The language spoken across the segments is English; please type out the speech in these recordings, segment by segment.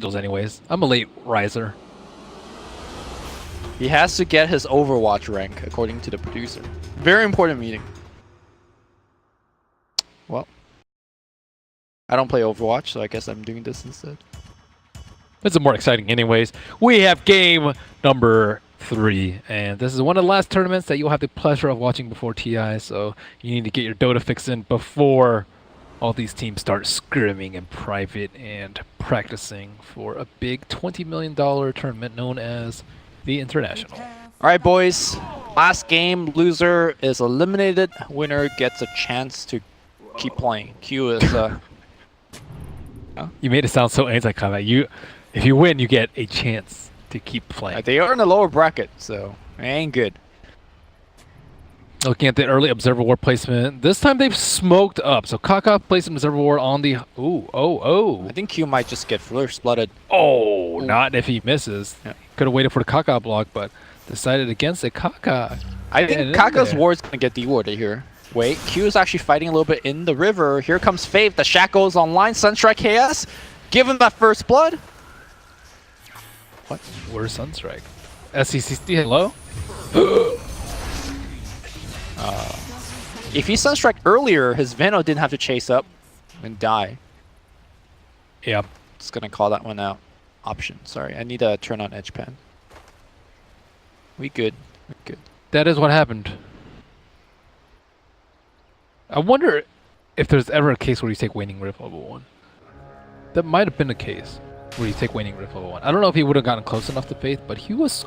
Anyways, I'm a late riser. He has to get his Overwatch rank, according to the producer. Very important meeting. Well, I don't play Overwatch, so I guess I'm doing this instead. This is more exciting anyways. We have game number 3, and this is one of the last tournaments that you'll have the pleasure of watching before TI, so you need to get your Dota fix in before all these teams start scrimming in private and practicing for a big $20 million tournament known as the International. Alright boys, last game, loser is eliminated, winner gets a chance to keep playing. Q is You made it sound so anti-combat. If you win, you get a chance to keep playing. they are in the lower bracket, so it ain't good. Looking at the early Observer Ward placement, this time they've smoked up. So Kaka placed an Observer Ward on the... I think Q might just get first blooded. Oh, not if he misses. Yeah. Could have waited for the Kaka block, but decided against it. Kaka. I think Kaka's ward's gonna get de-warded here. Wait, Q is actually fighting a little bit in the river. Here comes Faith. The Shackle is online. Sunstrike KS. Give him that first blood. What? Where's Sunstrike? SCCC, hello? If he Sunstrike earlier, his Veno didn't have to chase up and die. Yeah. Just gonna call that one out. Option. Sorry, I need to turn on Edge Pen. We good. We good. That is what happened. I wonder if there's ever a case where you take Waning Rift level 1. That might have been the case where you take Waning Rift level 1. I don't know if he would have gotten close enough to Faith, but he was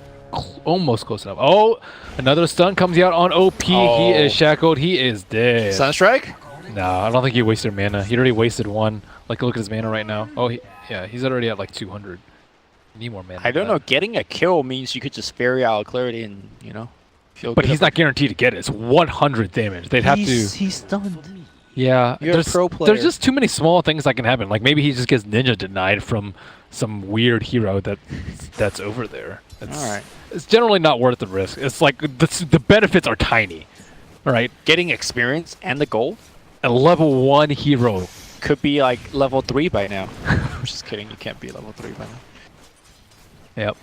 almost close enough. Oh, another stun comes out on OP. Oh. He is shackled. He is dead. Sunstrike? No, I don't think he wasted mana. He already wasted one. Like, look at his mana right now. Oh, yeah, he's already at like 200. You need more mana. I don't know. Getting a kill means you could just fairy out Clarity and, you know, feel But good he's not guaranteed to get it. It's 100 damage. They'd have to... He's stunned. Yeah, You're a pro player. There's just too many small things that can happen. Like maybe he just gets ninja denied from some weird hero that's over there. Alright. It's generally not worth the risk. It's like the benefits are tiny. Alright? Getting experience and the gold A level 1 hero. could be like level 3 by now. I'm just kidding. You can't be level 3 by now. Yep.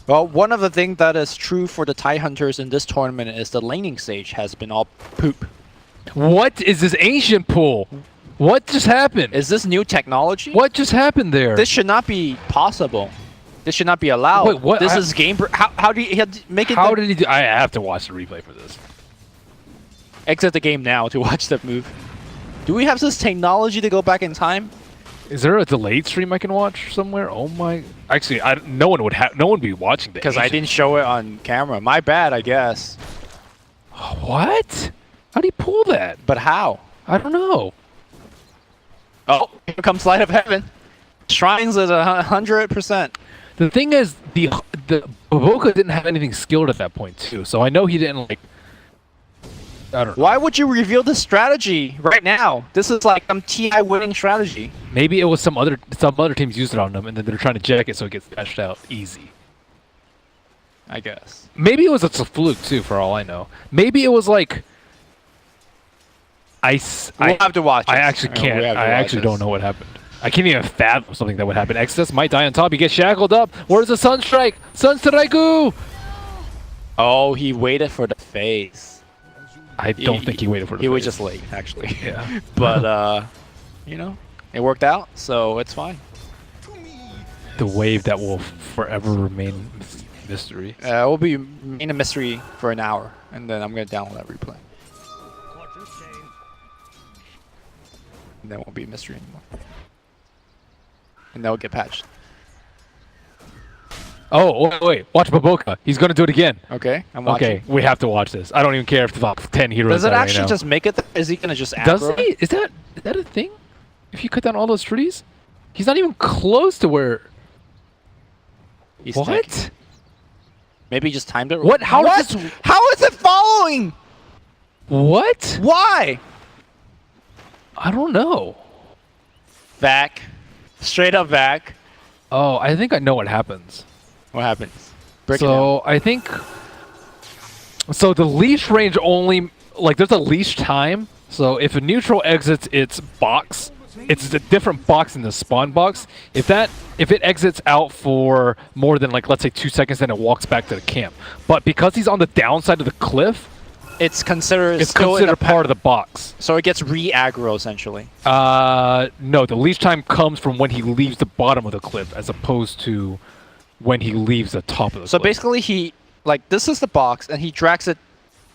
Well, one of the things that is true for the TIE Hunters in this tournament is the laning stage has been all poop. What is this ancient pool? What just happened? Is this new technology? What just happened there? This should not be possible. This should not be allowed. Wait, what? This is game. How do you make it? How did he do? I have to watch the replay for this. Exit the game now to watch that move. Do we have this technology to go back in time? Is there a delayed stream I can watch somewhere? Oh my! Actually, no one would be watching that Because I didn't show it on camera. My bad, I guess. What? How do you pull that? But how? I don't know. Oh, here comes Light of Heaven. Shrines is 100%. The thing is, the Baboka didn't have anything skilled at that point too, so I know he didn't like. I don't know. Why would you reveal this strategy right now? This is like some TI winning strategy. Maybe it was some other teams used it on them, and then they're trying to jack it so it gets dashed out easy. I guess. Maybe it was a fluke too, for all I know. Maybe it was like. We'll have to watch. I actually can't. I actually don't know what happened. I can't even fathom something that would happen. Excess might die on top. He gets shackled up. Where's the Sunstrike? Sunstrike! Oh, he waited for the phase. I don't think he waited for the He was phase. just late, actually. Yeah. But, you know, it worked out, so it's fine. The wave that will forever remain mystery. It will be in a mystery for an hour, and then I'm going to download that replay. And then it won't be a mystery anymore. And that'll get patched. Oh, wait. Watch Baboka. He's going to do it again. Okay, I'm watching. Okay, we have to watch this. I don't even care if the top 10 heroes Does it die actually right now. just make it? Is he going to just aggro? Does he? Is that a thing? If you cut down all those trees? He's not even close to where... He's what? tanking. Maybe he just timed it. What? How what? is this... How is it following? What? Why? I don't know. Back. Straight up back. Oh, I think I know what happens. What happens? Break it down. So, I think... So, the leash range only... Like, there's a leash time. So, if a neutral exits its box it's a different box in the spawn box. If it exits out for more than like let's say 2 seconds, then it walks back to the camp. But because he's on the downside of the cliff, it's considered part of the box. So it gets re-aggro essentially. No, the leash time comes from when he leaves the bottom of the cliff, as opposed to when he leaves the top of the cliff. So basically, this is the box, and he drags it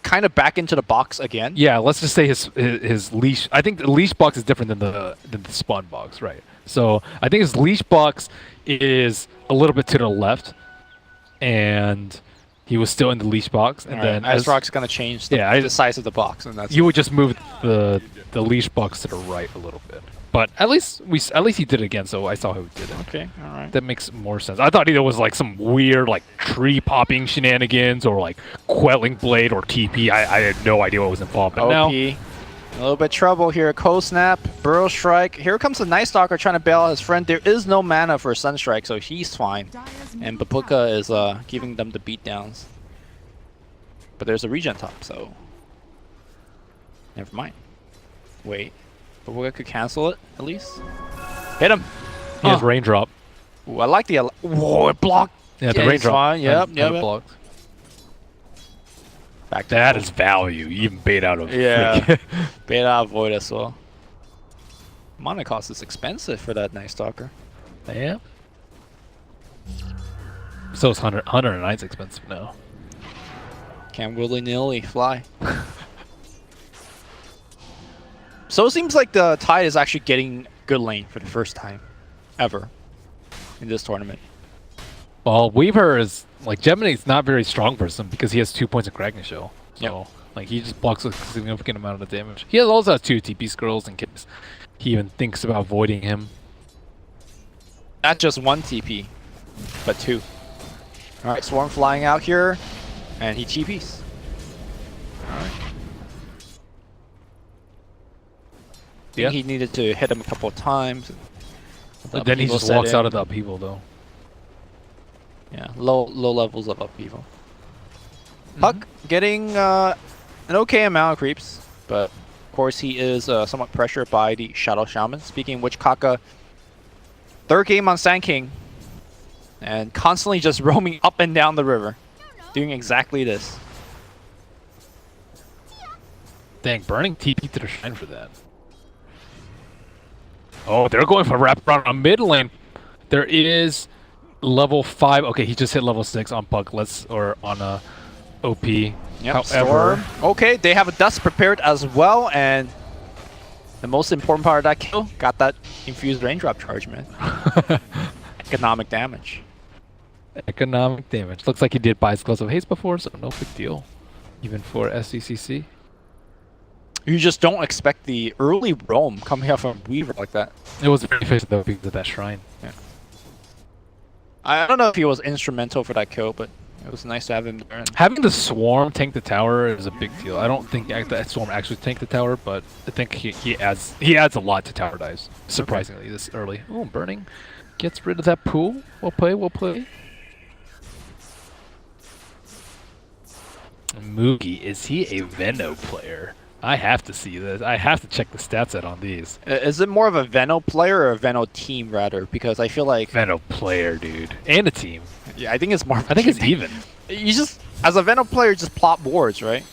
kind of back into the box again. Yeah, let's just say his leash. I think the leash box is different than the spawn box, right? So I think his leash box is a little bit to the left, and he was still in the leash box. And then Azrock's gonna change the size of the box, and that's you would just move the leash box to the right a little bit. But at least he did it again, so I saw who did it. Okay, all right. That makes more sense. I thought either it was like some weird like tree popping shenanigans or like quelling blade or TP. I had no idea what was involved. But OP. now A little bit trouble here. Cold Snap, Burrow Strike. Here comes the Night Stalker trying to bail out his friend. There is no mana for Sunstrike, so he's fine. And Bapuka is giving them the beatdowns. But there's a regen top, so never mind. Wait. Bapuka could cancel it, at least. Hit him! he has raindrop. Ooh, I like the... Whoa, it blocked! Yeah, the raindrop. Fine. Yep. Blocked. Back to That is value. You even bait out of bait out of Void as well. Mana cost is expensive for that Night Stalker. Yeah. So it's 109's expensive now. Can't willy-nilly fly. So it seems like the Tide is actually getting good lane for the first time ever in this tournament. Well, Weaver is like Gemini's not very strong versus him because he has 2 points of Kragna Show. So like he just blocks a significant amount of damage. He also has 2 TP scrolls in case he even thinks about avoiding him. Not just 1 TP, but 2. Alright, Swarm flying out here, and he TPs. Alright. Yeah. He needed to hit him a couple of times. But then he just walks out of the upheaval though. Yeah, low levels of upheaval. Puck getting an okay amount of creeps, but of course he is somewhat pressured by the Shadow Shaman. Speaking of which, Kaka, 3rd game on Sand King, and constantly just roaming up and down the river, doing exactly this. Dang, burning TP to the shrine for that. Oh, they're going for wraparound on mid lane. There is level 5. Okay, he just hit level 6 on Puck. Or on OP. Yep, however, Storm. Okay, they have a dust prepared as well, and the most important part of that kill, got that infused raindrop charge, man. Economic damage. Economic damage. Looks like he did buy his Gloves of Haste before, so no big deal. Even for SCCC. You just don't expect the early roam coming out from Weaver like that. It was very efficient though because of that shrine. Yeah. I don't know if he was instrumental for that kill, but it was nice to have him there. Having the Swarm tank the tower is a big deal. I don't think that Swarm actually tanked the tower, but I think he adds a lot to tower dives, surprisingly, this early. Oh, burning. Gets rid of that pool. We'll play, we'll play. Moogie, is he a Veno player? I have to see this. I have to check the stats out on these. Is it more of a Veno player or a Veno team, rather? Because I feel like... Veno player, dude. And a team. Yeah, I think it's more... I think it's even. You just... As a Veno player, just plop wards, right?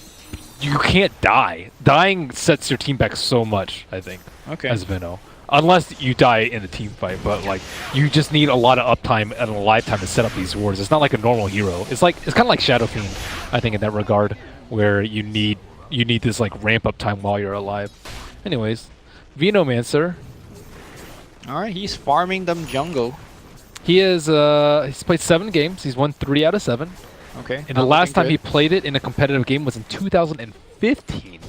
You can't die. Dying sets your team back so much, I think, as Veno. Unless you die in a team fight, but like you just need a lot of uptime and a lifetime to set up these wards. It's not like a normal hero. It's kind of like Shadow Fiend, I think, in that regard, where you need this like ramp up time while you're alive. Anyways, Venomancer. All right, he's farming them jungle. He is he's played 7 games. He's won 3 out of 7. Okay. And the last time he played it in a competitive game was in 2015.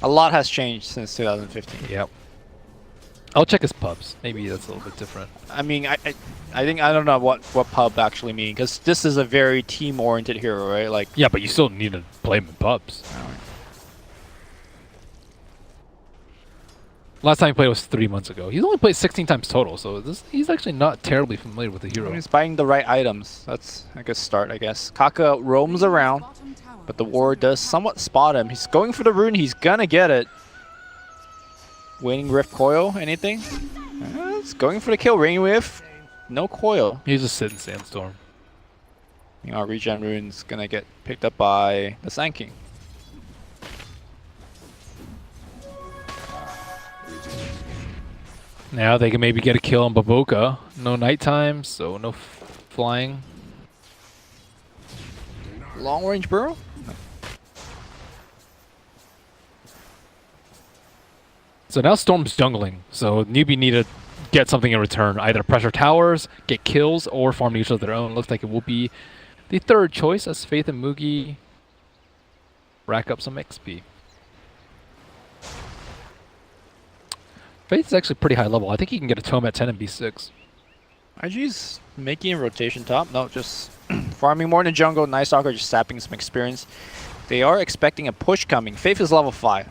A lot has changed since 2015. Yep. I'll check his pubs. Maybe that's a little bit different. I mean, I think I don't know what pub actually means, because this is a very team-oriented hero, right? Like. Yeah, but you still need to play him in pubs. All right. Last time he played was 3 months ago. He's only played 16 times total, so he's actually not terribly familiar with the hero. He's buying the right items. That's a good start, I guess. Kaka roams around, but the ward does somewhat spot him. He's going for the rune. He's gonna get it. Waning Rift coil, anything? It's going for the kill. Waning Rift, no coil. He's just sitting Sandstorm. You know, regen rune's gonna get picked up by the Sand King. Now they can maybe get a kill on Baboka. No nighttime, so no flying. Long range burrow? So now Storm's jungling, so Newbee need to get something in return. Either pressure towers, get kills, or farm neutral of their own. Looks like it will be the third choice as Faith and Mugi rack up some XP. Faith's actually pretty high level. I think he can get a tome at 10 and B6. IG's making a rotation top. No, just farming more in the jungle. Night Stalker just sapping some experience. They are expecting a push coming. Faith is level 5.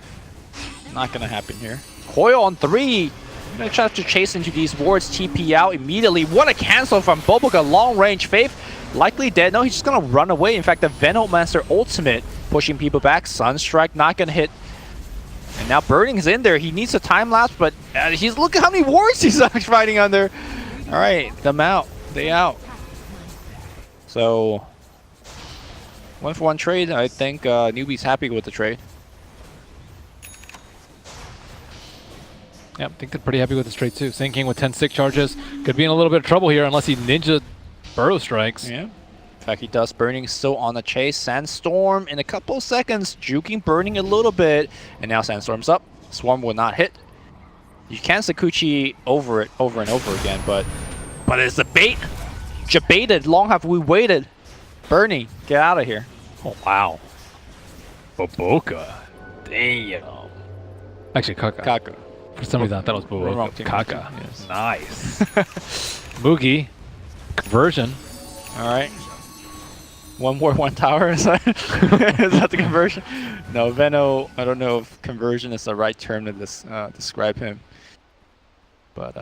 Not gonna happen here. Coil on 3. Gonna try to chase into these wards. TP out immediately. What a cancel from Boboka. Long range. Faith likely dead. No, he's just gonna run away. In fact, the Venommaster ultimate pushing people back. Sunstrike not gonna hit. And now Burning's in there. He needs a time lapse, but he's look at how many wards he's fighting under. All right, them out. They out. So 1-for-1 trade. I think Newbee's happy with the trade. Yeah, I think they're pretty happy with this trade too. Sand King with 10 stick charges. Could be in a little bit of trouble here unless he ninja burrow strikes. Yeah. In fact, he does. Burning still on the chase. Sandstorm in a couple of seconds, juking Burning a little bit. And now Sandstorm's up. Swarm will not hit. You can Sakuchi over it over and over again, but it's the bait. Jebaited. Long have we waited. Burning, get out of here. Oh, wow. Baboka. Damn. Actually, Kaka. For some reason, I thought it was Baboka. Kaka. Yes. Nice. Mugi. Conversion. All right. One more, one tower. Is that, is that the conversion? No, Veno. I don't know if conversion is the right term to describe him. But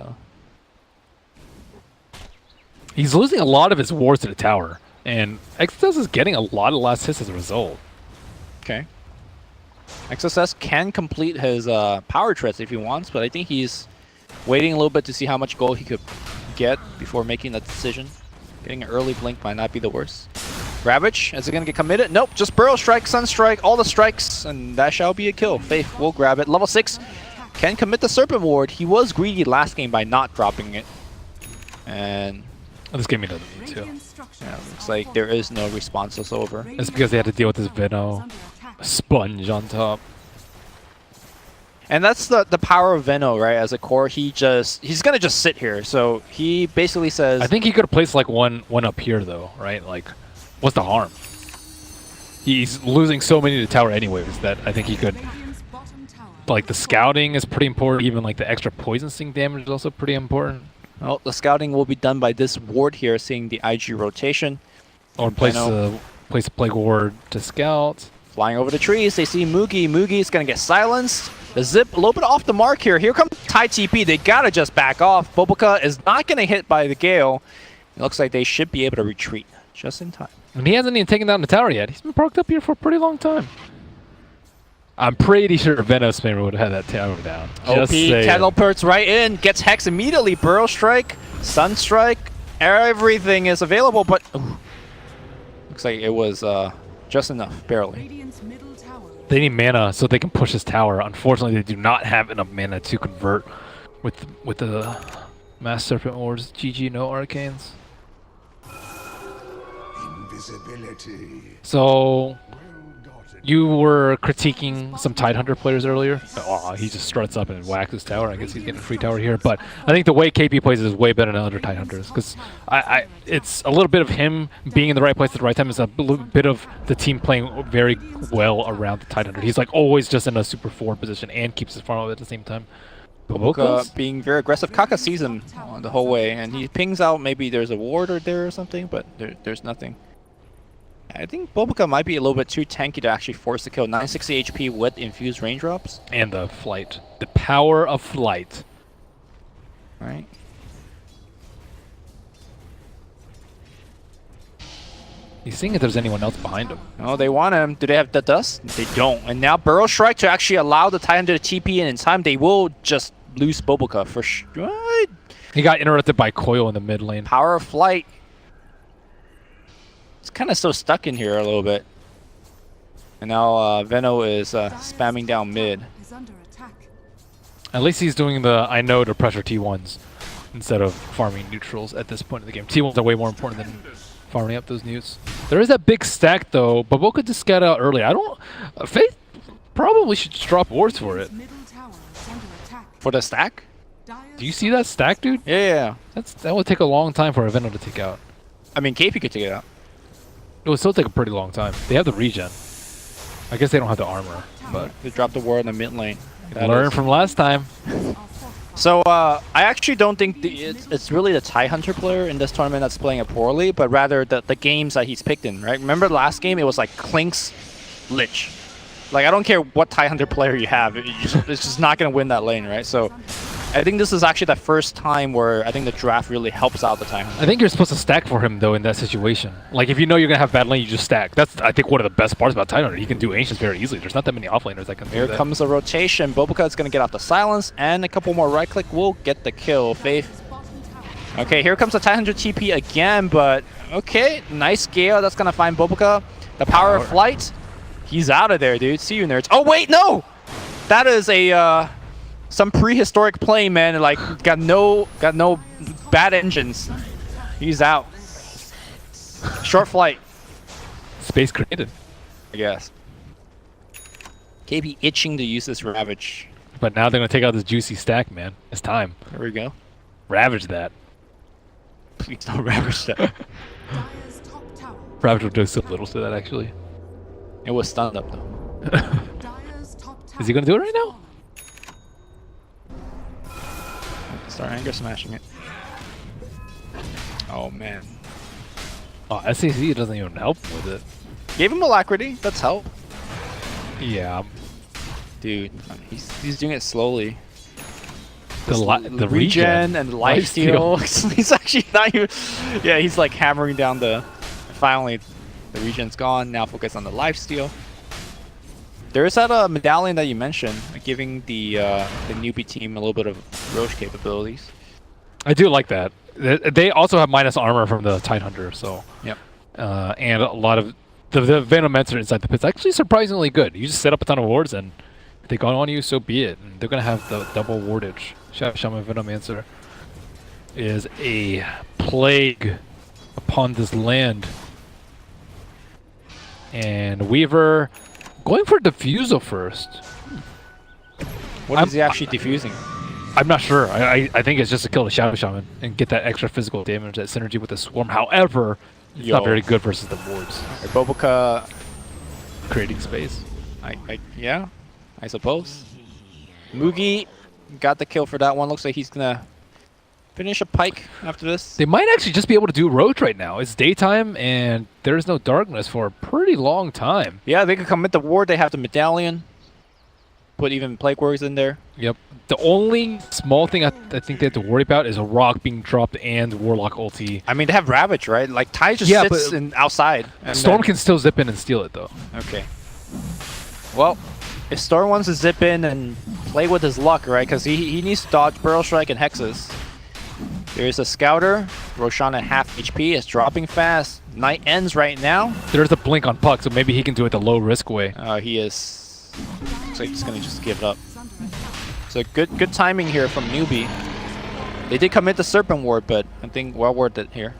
he's losing a lot of his wars to the tower, and XSS is getting a lot of last hits as a result. Okay. XSS can complete his power threats if he wants, but I think he's waiting a little bit to see how much gold he could get before making that decision. Getting an early blink might not be the worst. Ravage, is it going to get committed? Nope, just Burrow Strike, Sunstrike, all the strikes, and that shall be a kill. Faith will grab it. Level 6 can commit the Serpent Ward. He was greedy last game by not dropping it. And this game he doesn't need to. Yeah, looks like there is no response whatsoever. It's because they had to deal with this Veno sponge on top. And that's the power of Veno, right? As a core, he's gonna just sit here. So he basically says, I think he could have placed like one up here though, right? Like, what's the harm? He's losing so many to the tower anyways that I think he could. Like the scouting is pretty important. Even like the extra poison sting damage is also pretty important. Well, the scouting will be done by this ward here, seeing the IG rotation. Or place a plague ward to scout. Flying over the trees, they see Mugi. Mugi is gonna get silenced. The zip a little bit off the mark here. Here comes Tai TP. They gotta just back off. Boboka is not gonna hit by the Gale. It looks like they should be able to retreat just in time. And he hasn't even taken down the tower yet. He's been parked up here for a pretty long time. I'm pretty sure Venosman would have had that tower down. OP teleports right in, gets Hex immediately. Burrow Strike, Sunstrike, everything is available, but looks like it was just enough, barely. They need mana so they can push this tower. Unfortunately, they do not have enough mana to convert with the Mass Serpent Wards. GG, no Arcanes. Invisibility. So you were critiquing some Tidehunter players earlier. Oh, he just struts up and whacks his tower. I guess he's getting a free tower here. But I think the way KP plays is way better than other Tidehunters. Because it's a little bit of him being in the right place at the right time. It's a little bit of the team playing very well around the Tidehunter. He's like always just in a super forward position and keeps his farm up at the same time. Boboka being very aggressive. Kaka sees him the whole way. And he pings out maybe there's a ward or there or something. But there's nothing. I think Boboka might be a little bit too tanky to actually force the kill. 960 HP with infused raindrops. And the flight. The power of flight. Right. He's seeing if there's anyone else behind him. Oh, they want him. Do they have the dust? They don't. And now Burrow Strike to actually allow the Titan to TP in time. They will just lose Boboka for sure. He got interrupted by Coil in the mid lane. Power of Flight. It's kind of still stuck in here a little bit. And now Veno is spamming down mid. At least he's doing the I know to pressure T1s instead of farming neutrals at this point in the game. T1s are way more important than farming up those newts. There is that big stack though. Boboka just got out early. I don't. Faith probably should just drop wards for it. For the stack? Do you see that stack, dude? Yeah. That would take a long time for a Venom to take out. I mean, KP could take it out. It would still take a pretty long time. They have the regen. I guess they don't have the armor, but they dropped the ward in the mid lane. Learn from last time. So I actually don't think it's really the TIE Hunter player in this tournament that's playing it poorly, but rather the games that he's picked in, right? Remember the last game? It was like Clink's Lich. Like, I don't care what TIE Hunter player you have, it's just not going to win that lane, right? So I think this is actually the first time where I think the draft really helps out the TIE Hunter. I think you're supposed to stack for him, though, in that situation. Like, if you know you're going to have bad lane, you just stack. That's, I think, one of the best parts about TIE Hunter. He can do Ancients very easily. There's not that many offlaners that can do that. Here comes the rotation. Boboka is going to get out the silence, and a couple more right-click will get the kill. Faith. Okay, here comes the TIE Hunter TP again, but okay, nice Gale. That's going to find Boboka. The power of flight. He's out of there, dude. See you, nerds. Oh, wait, no! That is a, some prehistoric play, man. Like, got no bad engines. He's out. Short flight. Space created, I guess. KB itching to use this Ravage. But now they're going to take out this juicy stack, man. It's time. There we go. Ravage that. Please don't Ravage that. Ravage will do so little to that, actually. It was stunned up, though. Is he going to do it right now? Start anger smashing it. Oh, man. Oh, SAC doesn't even help with it. Gave him Alacrity. That's help. Yeah. Dude, he's doing it slowly. The regen and lifesteal. He's actually not even... Yeah, he's like hammering down the... Finally, the regen's gone. Now focus on the lifesteal. There is that medallion that you mentioned, giving the newbie team a little bit of Roche capabilities. I do like that. They also have minus armor from the Tide Hunter, so... Yep. And a lot of... The Venomancer inside the pit's actually surprisingly good. You just set up a ton of wards, and if they go on you, so be it. And they're going to have the double wardage. Shaman Venomancer is a plague upon this land. And Weaver going for Diffusal first. What is he actually diffusing? I'm not sure. I think it's just to kill the Shadow Shaman and get that extra physical damage, that synergy with the Swarm. However, it's not very good versus the wards. Boboka creating space. Yeah, I suppose. Mugi got the kill for that one. Looks like he's gonna finish a pike after this. They might actually just be able to do Roach right now. It's daytime and there's no darkness for a pretty long time. Yeah, they could commit the ward. They have the medallion. Put even Plague Warriors in there. Yep. The only small thing I think they have to worry about is a rock being dropped and Warlock ulti. I mean, they have Ravage, right? Like, Ty just sits outside. Storm can still zip in and steal it, though. Okay. Well, if Storm wants to zip in and play with his luck, right? Because he needs to dodge Burrow Strike and Hexes. There's a Scouter. Roshan at half HP. It's dropping fast. Night ends right now. There's a blink on Puck, so maybe he can do it the low-risk way. He is... Looks like he's going to just give it up. So good timing here from Newbee. They did commit the Serpent Ward, but I think well worth it here.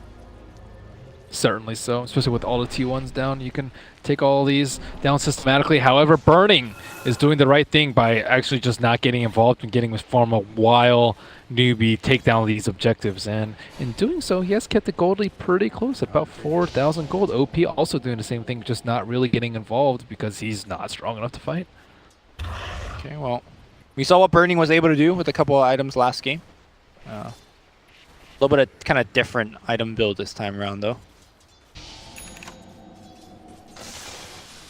Certainly so, especially with all the T1s down. You can take all these down systematically. However, Burning is doing the right thing by actually just not getting involved and getting with Pharma while Newbee take down these objectives. And in doing so, he has kept the gold lead pretty close at about 4,000 gold. OP also doing the same thing, just not really getting involved because he's not strong enough to fight. Okay, well, we saw what Burning was able to do with a couple of items last game. A little bit of kind of different item build this time around, though.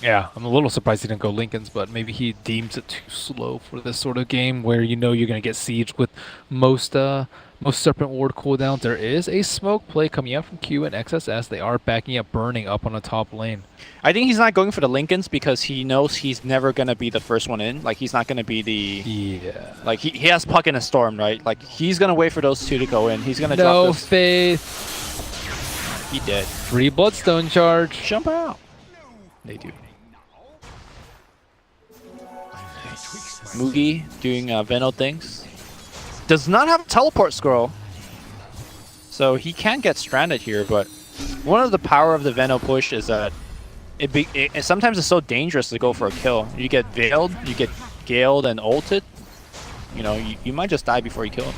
Yeah, I'm a little surprised he didn't go Lincoln's, but maybe he deems it too slow for this sort of game where you know you're going to get sieged with most most Serpent Ward cooldowns. There is a smoke play coming out from Q and XSS. They are backing up, burning up on the top lane. I think he's not going for the Lincolns because he knows he's never going to be the first one in. Like, he's not going to be the... Yeah. Like, he has Puck and a Storm, right? Like, he's going to wait for those two to go in. He's going to No drop this. faith. He did. Free Bloodstone charge. Jump out. They do. Mugi doing Veno things. Does not have a teleport scroll. So he can get stranded here, but one of the power of the Veno push is that it sometimes it's so dangerous to go for a kill. You get veiled, you get galed and ulted. You know, you might just die before you kill him.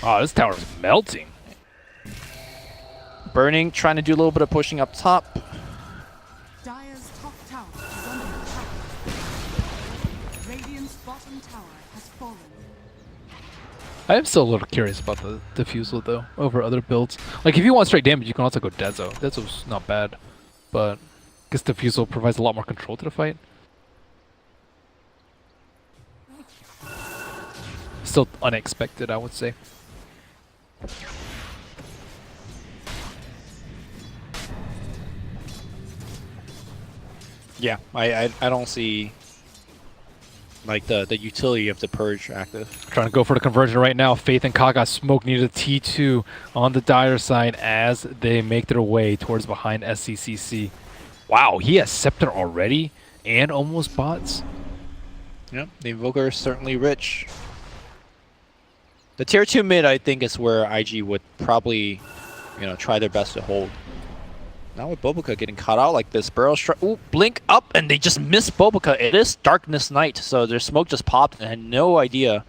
Oh, this tower is melting. Burning, trying to do a little bit of pushing up top. Dire's top tower is under attack. Radiant's bottom tower has fallen. I am still a little curious about the Diffusal, though, over other builds. Like, if you want straight damage, you can also go Dezo. Dezo's not bad, but I guess Diffusal provides a lot more control to the fight. Still unexpected, I would say. Yeah, I don't see like the utility of the Purge active. Trying to go for the conversion right now. Faith and Ka got smoke near the T2 on the Dire side as they make their way towards behind SCCC. Wow, he has Scepter already and almost bots. Yep, the Invoker is certainly rich. The tier 2 mid, I think, is where IG would probably, you know, try their best to hold. Now with Boboka getting caught out like this, Burrow strike, ooh, blink up, and they just miss Boboka. It is Darkness Night, so their smoke just popped and had no idea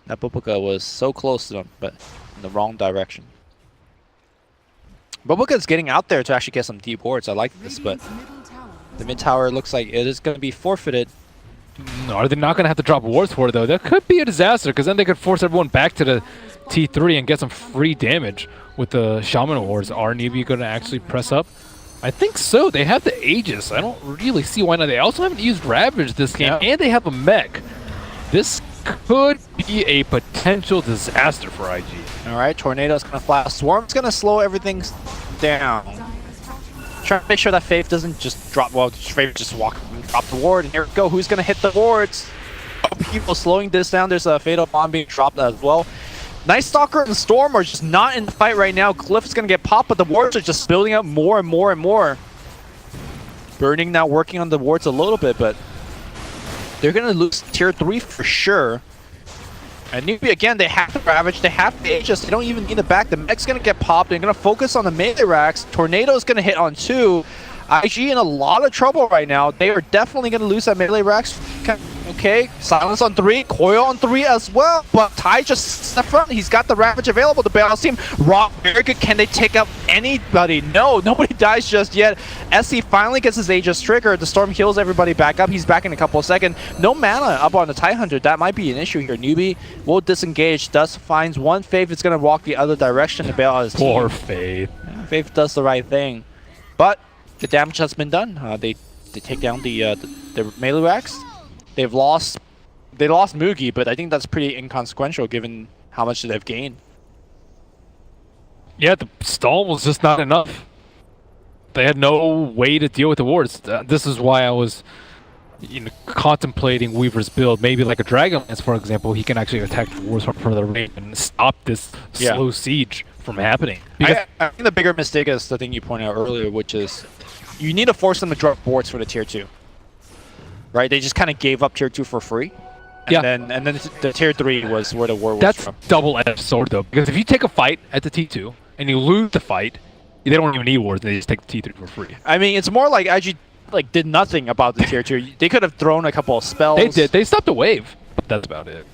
that Boboka was so close to them, but in the wrong direction. Boboka is getting out there to actually get some deep wards. I like this, but the mid tower looks like it is going to be forfeited. No, are they not going to have to drop wards for it, though? That could be a disaster, because then they could force everyone back to the T3 and get some free damage with the Shaman wards. Are Newbee going to actually press up? I think so. They have the Aegis. I don't really see why not. They also haven't used Ravage this game, and they have a mech. This could be a potential disaster for IG. All right, Tornado's going to fly. Swarm's going to slow everything down. Trying to make sure that Faith doesn't just drop. Well, Faith just walk and drop the ward, and here we go. Who's going to hit the wards? Oh, people slowing this down. There's a Fatal Bomb being dropped as well. Night Stalker and Storm are just not in the fight right now. Glyph's going to get popped, but the wards are just building up more and more and more. Burning now working on the wards a little bit, but they're going to lose tier 3 for sure. And Newbee, again, they have the Ravage, they have the Aegis, they don't even need the back. The mech's going to get popped, they're going to focus on the melee racks. Tornado's going to hit on 2. IG in a lot of trouble right now. They are definitely going to lose that melee racks. Okay, Silence on 3, Coil on 3 as well, but Ty just sits in the front. He's got the Ravage available. The Balance team, Rock, very good. Can they take out anybody? No, nobody dies just yet. SC finally gets his Aegis trigger. The Storm heals everybody back up. He's back in a couple of seconds. No mana up on the Tidehunter. That might be an issue here. Newbee will disengage. Thus finds one Faith. It's going to walk the other direction to bail out his team. Poor Faith. Yeah, Faith does the right thing, but the damage has been done. They take down the melee racks. They lost Mugi, but I think that's pretty inconsequential given how much they've gained. Yeah, the stall was just not enough. They had no way to deal with the wards. This is why I was contemplating Weaver's build. Maybe like a Dragonlance, for example, he can actually attack the wards from further range and stop this slow siege from happening. I think the bigger mistake is the thing you pointed out earlier, which is you need to force them to drop wards for the tier 2. Right? They just kind of gave up tier 2 for free. And then the tier 3 was where the war was from. That's double-edged sword, though, because if you take a fight at the T2 and you lose the fight, they don't even need wards. They just take the T3 for free. I mean, it's more like IG did nothing about the tier 2. They could have thrown a couple of spells. They did. They stopped the wave. But that's about it.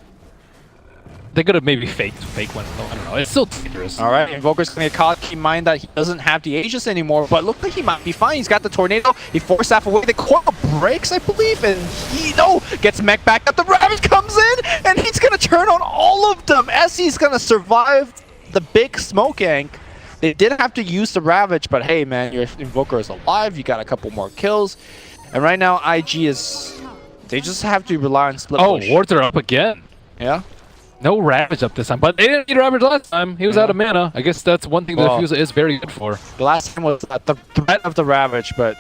They could have maybe fake one. I don't know. It's still dangerous. All right, Invoker's going to get caught. Keep in mind that he doesn't have the Aegis anymore, but look like he might be fine. He's got the Tornado. He forced that away. The Coil breaks, I believe, and he gets mech back up. The Ravage comes in, and he's going to turn on all of them. SC's going to survive the big smoke gank. They did have to use the Ravage, but hey, man, your Invoker is alive. You got a couple more kills. And right now, IG is... They just have to rely on split push. Wards are up again. Yeah? No Ravage up this time, but they didn't need Ravage last time. He was out of mana. I guess that's one thing that Fusa is very good for. The last time was the threat of the Ravage, but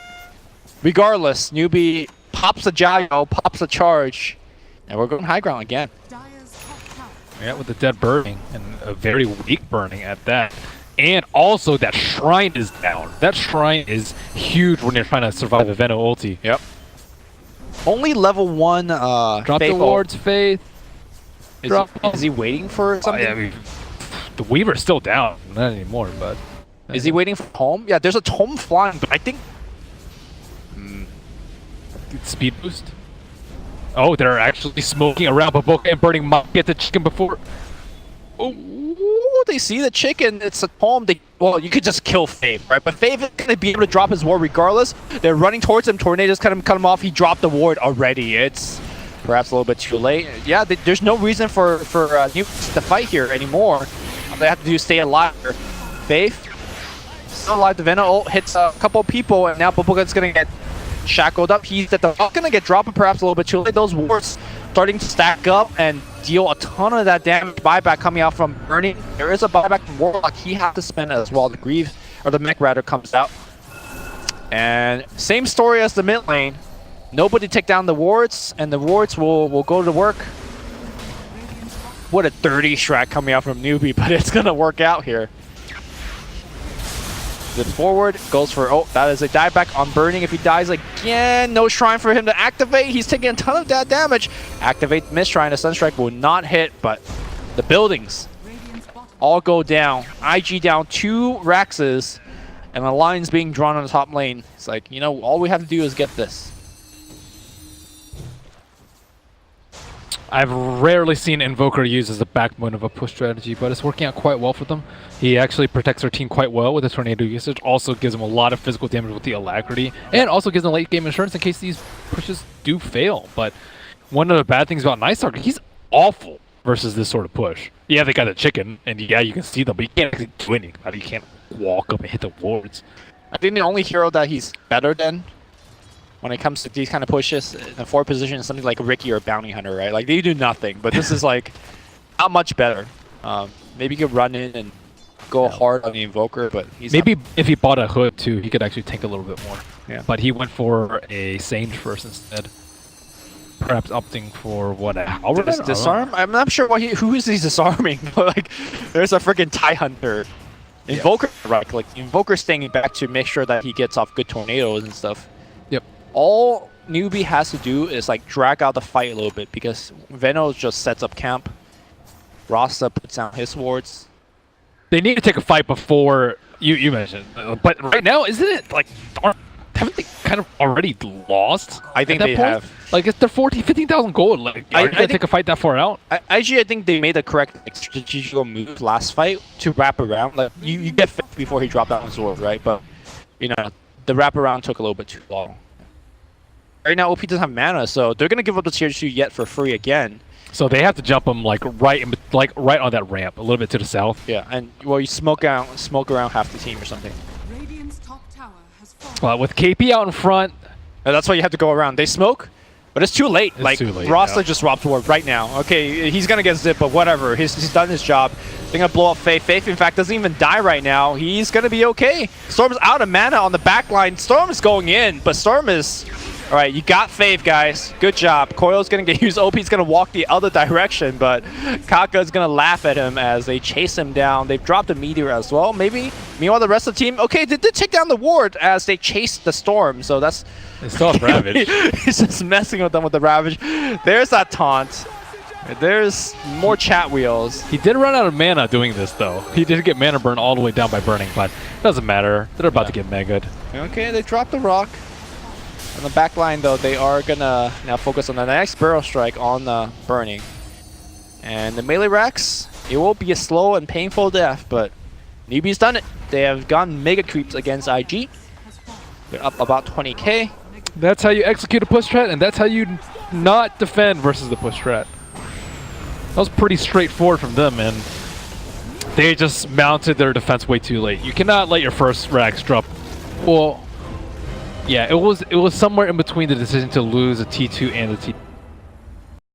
regardless, Newbee pops a Gyro, pops a charge, and we're going high ground again. Dire's top tower. Yeah, with the dead burning, and a very weak burning at that. And also that Shrine is down. That Shrine is huge when you're trying to survive a Venom ulti. Yep. Only level 1 Drop Faith the ult. wards, Faith. Is he waiting for something? I mean, the Weaver's still down. Not anymore, but... Is he waiting for Tome? Yeah, there's a Tome flying, but I think... Speed boost? Oh, they're actually smoking around Baboka and burning Get the chicken before... Oh, they see the chicken. It's a Tome. Well, you could just kill Fave, right? But Fave is going to be able to drop his ward regardless. They're running towards him. Tornadoes cut him off. He dropped the ward already. It's... perhaps a little bit too late. Yeah, there's no reason for Newbee to fight here anymore. All they have to do is stay alive. Faith still alive. The Venom ult hits a couple people, and now Bubblegut's gonna get shackled up. He's gonna get dropped, perhaps a little bit too late. Those wards starting to stack up and deal a ton of that damage. Buyback coming out from Burning. There is a buyback from Warlock. He has to spend as well. The Grieve, or the Mech rather, comes out. And same story as the mid lane. Nobody take down the wards, and the wards will go to work. What a dirty Shrek coming out from Newbee, but it's gonna work out here. Zip forward, goes for, oh, that is a dieback on Burning. If he dies again, no Shrine for him to activate. He's taking a ton of that damage. Activate Mist Shrine, the Sunstrike will not hit, but the buildings all go down. IG down 2 Raxes, and the line's being drawn on the top lane. It's like, you know, all we have to do is get this. I've rarely seen Invoker used as the backbone of a push strategy, but it's working out quite well for them. He actually protects our team quite well with the Tornado usage, also gives him a lot of physical damage with the Alacrity, and also gives him late game insurance in case these pushes do fail. But one of the bad things about Night Stalker, he's awful versus this sort of push. Yeah, they got the chicken, and yeah, you can see them, but you can't actually do anything about it. You can't walk up and hit the wards. I think the only hero that he's better than when it comes to these kind of pushes in the 4 position is something like Ricky or Bounty Hunter, right? Like, they do nothing, but this is like not much better. Maybe you could run in and go hard on the Invoker, but he's maybe if he bought a hood too, he could actually tank a little bit more. Yeah. But he went for a Sage first instead. Perhaps opting for what, a Halberd? Disarm? I'm not sure who is he disarming. Like, there's a freaking TIE Hunter. Invoker, right? Like, Invoker staying back to make sure that he gets off good tornadoes and stuff. Yep. All Newbee has to do is like drag out the fight a little bit because Venom just sets up camp. Rasta puts down his wards. They need to take a fight before you mentioned, but right now, isn't it like haven't they kind of already lost? I think they have. Like, it's their 15,000 gold. Like, I think take a fight that far out. Actually, I think they made the correct strategical move last fight to wrap around. Like, you get fit before he dropped down his sword, right? But you know, the wraparound took a little bit too long. Right now, OP doesn't have mana, so they're gonna give up the tier 2 yet for free again. So they have to jump him like right on that ramp, a little bit to the south. Yeah, and well, you smoke around half the team or something. Radiant's top tower has fallen. Well, with KP out in front, And that's why you have to go around. They smoke, but it's too late. It's too late, Rasta yeah. just dropped ward right now. Okay, he's gonna get zipped, but whatever. He's done his job. They're gonna blow up Faith. Faith, in fact, doesn't even die right now. He's gonna be okay. Storm's out of mana on the back line. Storm is going in, but Storm is... All right, you got Faith, guys. Good job. Coil's gonna get used. OP's gonna walk the other direction, but Kaka's gonna laugh at him as they chase him down. They've dropped a meteor as well, maybe. Meanwhile, the rest of the team, okay, they did take down the ward as they chased the Storm, so that's... they still have Ravage. He's just messing with them with the Ravage. There's that taunt. There's more chat wheels. He did run out of mana doing this, though. He did get mana burn all the way down by burning, but it doesn't matter. They're about to get megaed. Okay, they dropped the rock. On the back line, though, they are gonna now focus on the next Burrow Strike on the burning. And the melee Rex, it will be a slow and painful death, but Newbee's done it. They have gone mega creeps against IG. They're up about 20k. That's how you execute a push strat, and that's how you not defend versus the push strat. That was pretty straightforward from them, and they just mounted their defense way too late. You cannot let your first Rax drop. Well, yeah, it was somewhere in between the decision to lose a T2 and a T.